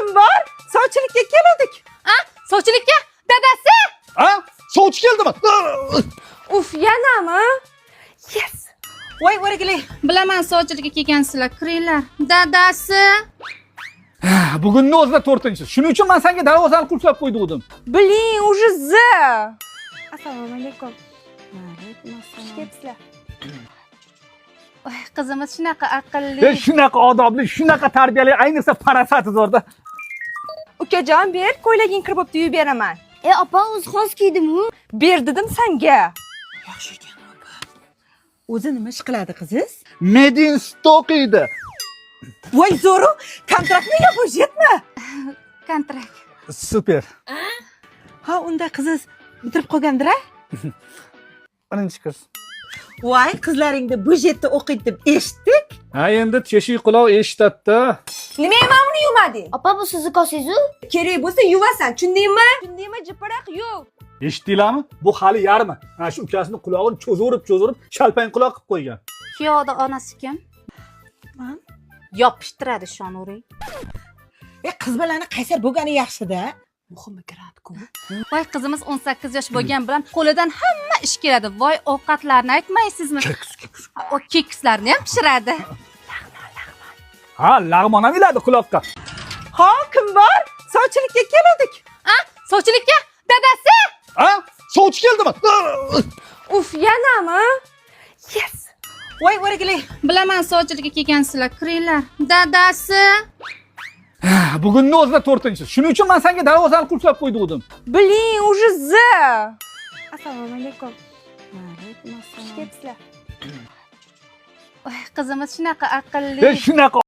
kim bor? Sovchilikka keldik. Sovchilikka? Dadasi? Ha? Sovchi keldimi? Uf, yanami? Yes. Voy, o'rgili. Bilaman sovchilikka kelgansizlar. Kiringlar. Dadasi? Bugunni o'zida 4-chi. Shuning uchun men senga darvozani qulflab qo'ydim. Biling, уже z. Assalomu alaykum. Alaykum assalom. Kepsizlar. Voy, qizimiz shunaqa aqlli. Shunaqa odobli, shunaqa tarbiyali, ayniqsa parasati zo'rda. Ukajon, ber, ko'ylaging kirib bo'pti, yuvib beraman. Opa o'zi xos kiydim-ku. Ber dedim senga. Yaxshi ekan, opa. O'zi nima ish qiladi qiziz? Made in stock edi. Voy, zo'ru, kontraktni bo'shatma. Kontrakt. Super. Ha, unda qiziz bitirib qolgandir-a? Birinchi kurs. Voy, qizlaringni budjetda o'qiydi deb eshitdik. Ha, endi teshik quloq eshitadi. Nima ham uni yuvmading? Opa bu sizni kosingiz-ku? Kerak bo'lsa yuvasan, tushundingmi? Tushundingmi, jiparaq yuv. Eshitdinglarmi? Bu hali yarmi. Mana shu ukasini qulog'ini cho'zirib, shalpang quloq qilib qo'ygan. Kuyovda onasi kim? Men. Yopishtiradi shonuri. Qiz balani qaysar bo'lgani yaxshi-da. Muhimi kiradi-ku. Voy, qizimiz 18 yosh bo'lgan bilan qo'lidan hamma ish keladi. Voy, ovqatlarni aytmaysizmi? O kekslarni ham pishiradi. Ha, lag'mon ham iladi quloqqa. Ha, kim bor? Sovchilikka keldik. Sovchilikka? Dadasi? Ha? Sovchi keldimi? Uf, yanami? Yes. Voy, o'rgili. Bilaman sovchilikka kelgansizlar. Kiringlar. Dadasi? Bugunni o'zida 4-chi. Shuning uchun men senga darvozani qulflab qo'ydim. Biling, уже z. Assalomu alaykum. Alaykum assalom. Kepsizlar. Voy, qizimiz shunaqa aqlli. Shunaqa